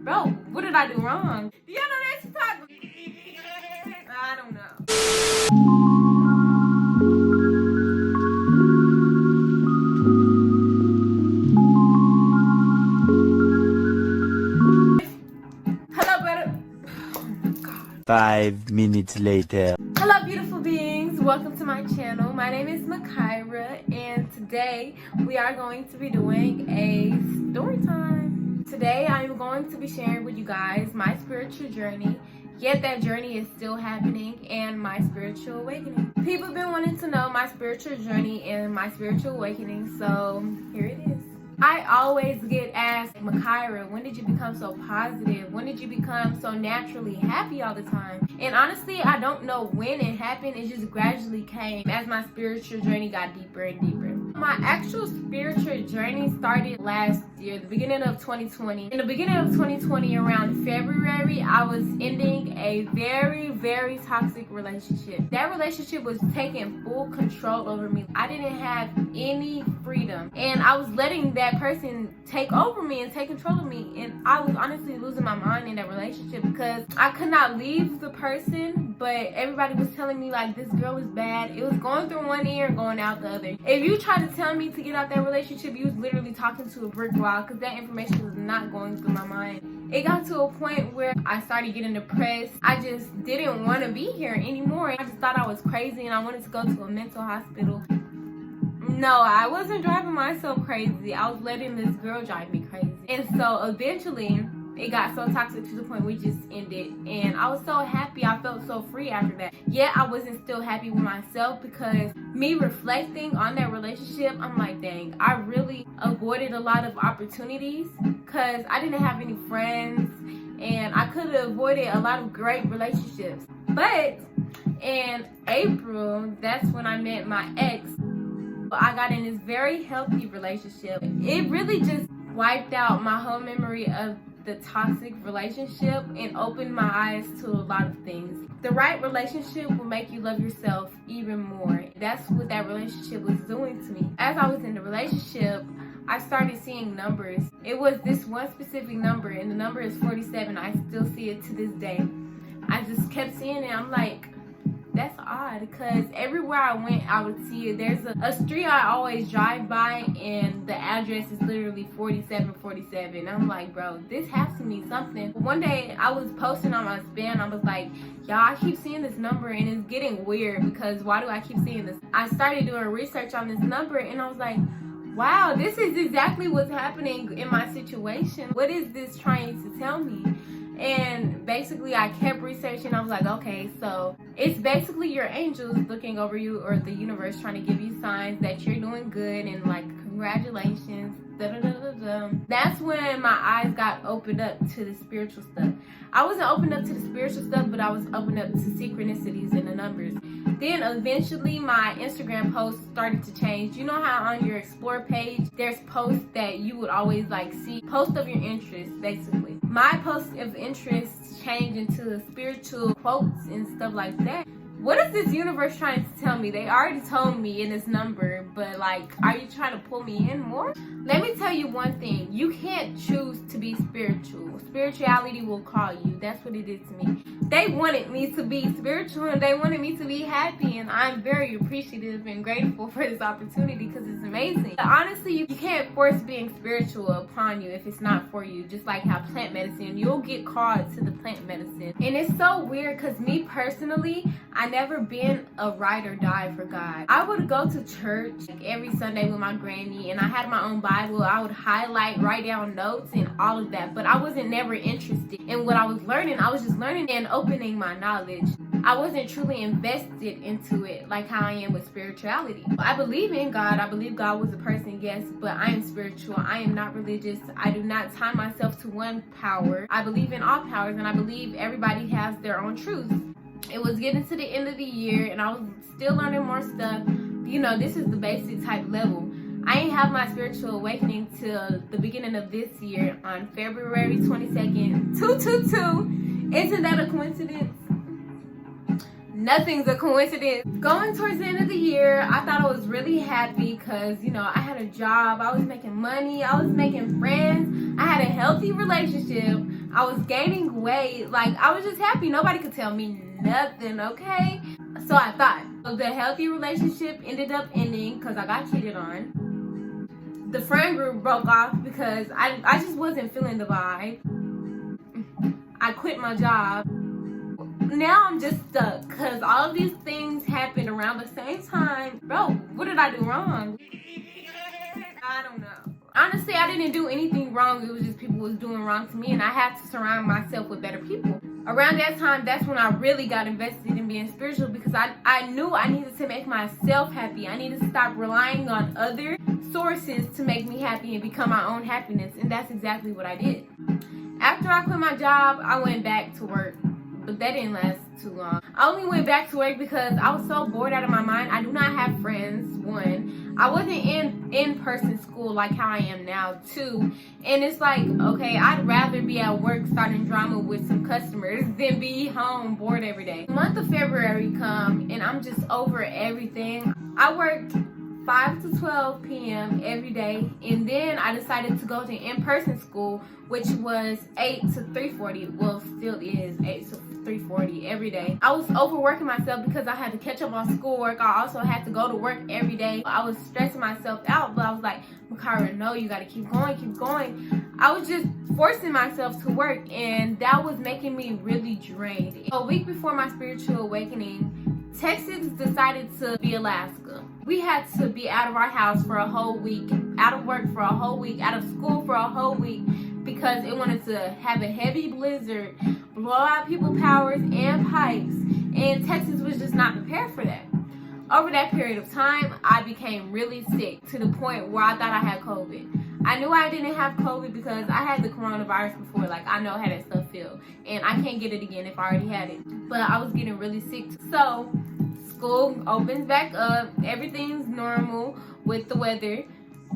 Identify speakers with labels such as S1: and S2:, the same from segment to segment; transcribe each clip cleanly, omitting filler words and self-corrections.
S1: Bro, what did I do wrong? Do y'all know that TikTok? I don't know. Hello, better. Oh my God.
S2: 5 minutes later.
S1: Hello, beautiful beings. Welcome to my channel. My name is Makira, and today we are going to be doing a story time. Today I am going to be sharing with you guys my spiritual journey, yet that journey is still happening, and my spiritual awakening. People have been wanting to know my spiritual journey and my spiritual awakening, so here it is. I always get asked, Makira, when did you become so positive? When did you become so naturally happy all the time? And honestly, I don't know when it happened. It just gradually came as my spiritual journey got deeper and deeper. My actual spiritual journey started last year, the beginning of 2020. In the beginning of 2020, around February, I was ending a very, very toxic relationship. That relationship was taking full control over me. I didn't have any freedom, and I was letting that person take over me and take control of me, and I was honestly losing my mind in that relationship because I could not leave the person, but everybody was telling me like, this girl is bad. It was going through one ear and going out the other. If you try to tell me to get out that relationship, you was literally talking to a brick wall because that information was not going through my mind. It got to a point where I started getting depressed. I just didn't want to be here anymore. I just thought I was crazy and I wanted to go to a mental hospital. No, I wasn't driving myself crazy. I was letting this girl drive me crazy. And so eventually it got so toxic to the point we just ended. And I was so happy. I felt so free after that. Yet I wasn't still happy with myself because me reflecting on that relationship, I'm like, dang, I really avoided a lot of opportunities because I didn't have any friends and I could have avoided a lot of great relationships. But in April, that's when I met my ex. I got in this very healthy relationship. It really just wiped out my whole memory of the toxic relationship and opened my eyes to a lot of things. The right relationship will make you love yourself even more. That's what that relationship was doing to me. As I was in the relationship, I started seeing numbers. It was this one specific number, and the number is 47. I still see it to this day. I just kept seeing it. I'm like, that's odd, because everywhere I went, I would see it. There's a street I always drive by, and the address is literally 4747. I'm like, bro, this has to mean something. One day, I was posting on my spam. I was like, y'all, I keep seeing this number, and it's getting weird, because why do I keep seeing this? I started doing research on this number, and I was like, wow, this is exactly what's happening in my situation. What is this trying to tell me? And basically I kept researching. I was like, okay, so it's basically your angels looking over you, or the universe trying to give you signs that you're doing good, and like, congratulations. That's when my eyes got opened up to the spiritual stuff. I wasn't opened up to the spiritual stuff, but I was opened up to synchronicities and the numbers. Then eventually my Instagram posts started to change. You know how on your explore page there's posts that you would always like see, post of your interest basically. My post of interest changed into spiritual quotes and stuff like that. What is this universe trying to tell me? They already told me in this number, but like, are you trying to pull me in more? Let me tell you one thing. You can't choose to be spiritual. Spirituality will call you. That's what it did to me. They wanted me to be spiritual, and they wanted me to be happy, and I'm very appreciative and grateful for this opportunity because it's amazing. But honestly, you can't force being spiritual upon you if it's not for you. Just like how plant medicine, you'll get called to the plant medicine. And it's so weird because me personally, I never been a ride or die for God. I would go to church like every Sunday with my granny, and I had my own Bible. I would highlight, write down notes and all of that, but I wasn't never interested in what I was learning. I was just learning and opening my knowledge. I wasn't truly invested into it like how I am with spirituality. I believe in God. I believe God was a person, yes, but I am spiritual. I am not religious. I do not tie myself to one power. I believe in all powers, and I believe everybody has their own truth. It was getting to the end of the year, and I was still learning more stuff. You know, this is the basic type level. I ain't have my spiritual awakening till the beginning of this year on February 22nd, 222. Isn't that a coincidence? Nothing's a coincidence. Going towards the end of the year, I thought I was really happy because, you know, I had a job, I was making money, I was making friends, I had a healthy relationship. I was gaining weight. Like, I was just happy. Nobody could tell me nothing, okay? So I thought. The healthy relationship ended up ending because I got cheated on. The friend group broke off because I just wasn't feeling the vibe. I quit my job. Now I'm just stuck because all of these things happened around the same time. Bro, what did I do wrong? I don't know. Honestly, I didn't do anything wrong. It was just people was doing wrong to me, and I had to surround myself with better people. Around that time, that's when I really got invested in being spiritual, because I knew I needed to make myself happy. I needed to stop relying on other sources to make me happy and become my own happiness, and that's exactly what I did. After I quit my job, I went back to work, but that didn't last too long. I only went back to work because I was so bored out of my mind. I do not have friends, one. I wasn't in-person school like how I am now, two. And it's like, okay, I'd rather be at work starting drama with some customers than be home bored every day. The month of February come and I'm just over everything. I worked 5 to 12 p.m. every day, and then I decided to go to in-person school, which was 8 to 3:40. Well, still is 8 to 3:40 every day. I was overworking myself because I had to catch up on schoolwork. I also had to go to work every day. I was stressing myself out, but I was like, Makara, no, you gotta keep going, keep going. I was just forcing myself to work, and that was making me really drained. A week before my spiritual awakening, Texas decided to be Alaska. We had to be out of our house for a whole week, out of work for a whole week, out of school for a whole week, because it wanted to have a heavy blizzard, blow out people's powers and pipes, and Texas was just not prepared for that. Over that period of time, I became really sick to the point where I thought I had COVID. I knew I didn't have COVID because I had the coronavirus before. Like, I know how that stuff feels, and I can't get it again if I already had it. But I was getting really sick. So school opens back up, everything's normal with the weather,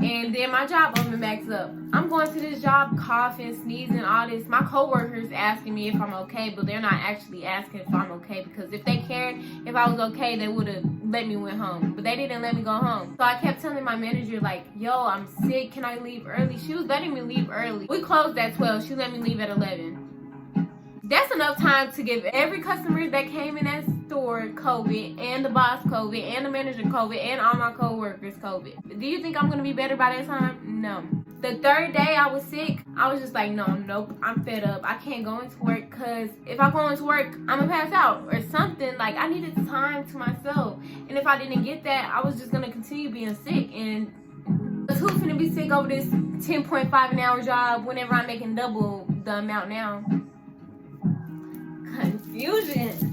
S1: and then my job opens back up. I'm going to this job coughing, sneezing, all this. My coworkers asking me if I'm okay, but they're not actually asking if I'm okay, because if they cared if I was okay, they would have let me went home, but they didn't let me go home. So I kept telling my manager, like, yo, I'm sick, can I leave early? She was letting me leave early. We closed at 12, she let me leave at 11. That's enough time to give every customer that came in that store COVID, and the boss COVID, and the manager COVID, and all my co-workers COVID. Do you think I'm gonna be better by that time? No. The third day I was sick, I was just like, nope, I'm fed up. I can't go into work, because if I go into work, I'm gonna pass out or something. Like, I needed time to myself. And if I didn't get that, I was just gonna continue being sick. And who's gonna be sick over this 10.5 an hour job whenever I'm making double the amount now? Confusion.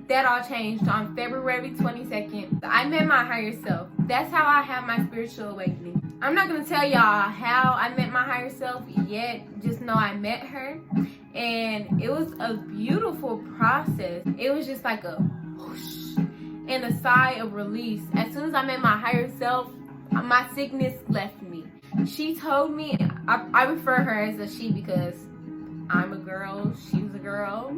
S1: That all changed on February 22nd. I met my higher self. That's how I had my spiritual awakening. I'm not gonna tell y'all how I met my higher self yet. Just know I met her, and it was a beautiful process. It was just like a whoosh and a sigh of release. As soon as I met my higher self, my sickness left me. She told me, I refer her as a she because I'm a girl, she's a girl,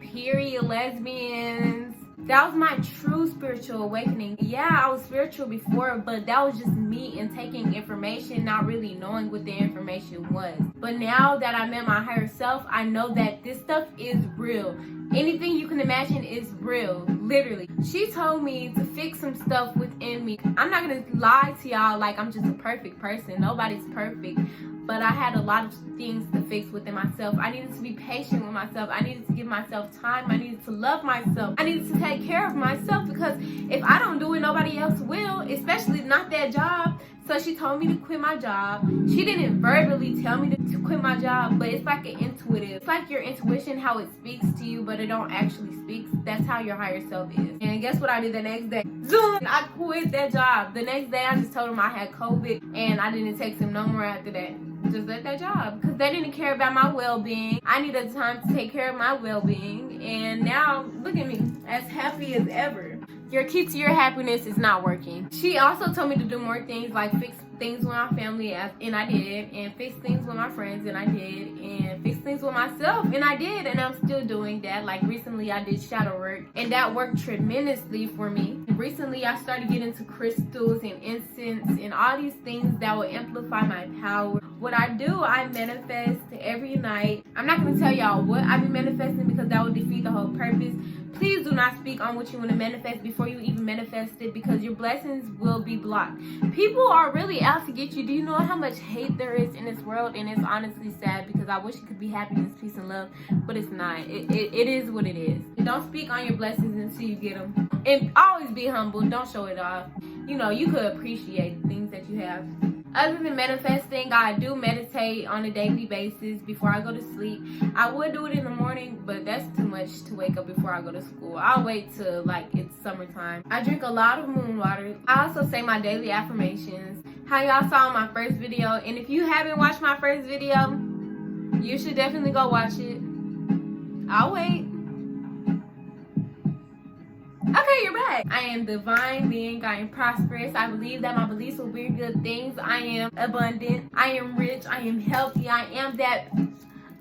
S1: period, lesbians. That was my true spiritual awakening. Yeah, I was spiritual before, but that was just me and taking information, not really knowing what the information was. But now that I met my higher self, I know that this stuff is real. Anything you can imagine is real, literally. She told me to fix some stuff within me. I'm not gonna lie to y'all like I'm just a perfect person. Nobody's perfect. But I had a lot of things to fix within myself. I needed to be patient with myself. I needed to give myself time. I needed to love myself. I needed to take care of myself, because if I don't do it, nobody else will, especially not that job. So she told me to quit my job. She didn't verbally tell me to quit my job, but it's like an intuitive. It's like your intuition, how it speaks to you, but it don't actually speak. That's how your higher self is. And guess what I did the next day? Zoom! I quit that job. The next day, I just told him I had COVID, and I didn't text him no more after that. Just let that job, because they didn't care about my well-being. I needed time to take care of my well-being, and now look at me, as happy as ever. Your key to your happiness is not working. She also told me to do more things, like fix things with my family, and I did, and fix things with my friends, and I did, and fix things with myself, and I did, and I'm still doing that. Like, recently I did shadow work, and that worked tremendously for me. Recently I started getting into crystals and incense and all these things that will amplify my power. what I do, I manifest every night. I'm not going to tell y'all what I be manifesting because that would defeat the whole purpose. Please do not speak on what you want to manifest before you even manifest it, because your blessings will be blocked. People are really out to get you. Do you know how much hate there is in this world? And it's honestly sad, because I wish it could be happiness, peace, and love, but it's not. It is what it is. Don't speak on your blessings until you get them. And always be humble. Don't show it off. You know, you could appreciate the things that you have. Other than manifesting, I do meditate on a daily basis before I go to sleep. I would do it in the morning, but that's too much to wake up before I go to school. I'll wait till like it's summertime. I drink a lot of moon water. I also say my daily affirmations. How y'all saw in my first video. And if you haven't watched my first video, you should definitely go watch it. I'll wait. Okay, you're back. I am divine being. I am prosperous. I believe that my beliefs will bring good things. I am abundant. I am rich. I am healthy. I am that.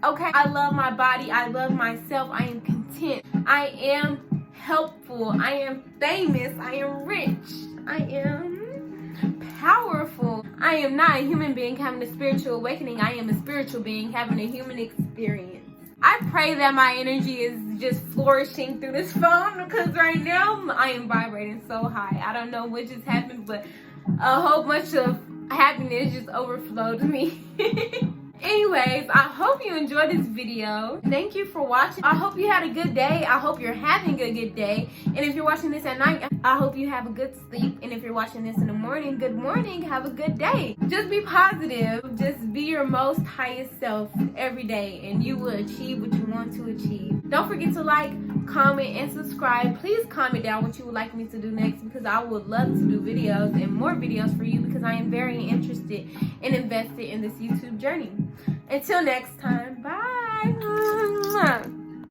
S1: Okay, I love my body. I love myself. I am content. I am helpful. I am famous. I am rich. I am powerful. I am not a human being having a spiritual awakening. I am a spiritual being having a human experience. I pray that my energy is just flourishing through this phone, because right now I am vibrating so high. I don't know what just happened, but a whole bunch of happiness just overflowed me. Anyways, I hope you enjoyed this video. Thank you for watching. I hope you had a good day. I hope you're having a good day. And if you're watching this at night, I hope you have a good sleep. And if you're watching this in the morning, good morning. Have a good day. Just be positive. Just be your most highest self every day, and you will achieve what you want to achieve. Don't forget to like, comment, and subscribe. Please comment down what you would like me to do next, because I would love to do videos and more videos for you, because I am very interested and invested in this YouTube journey. Until next time, bye.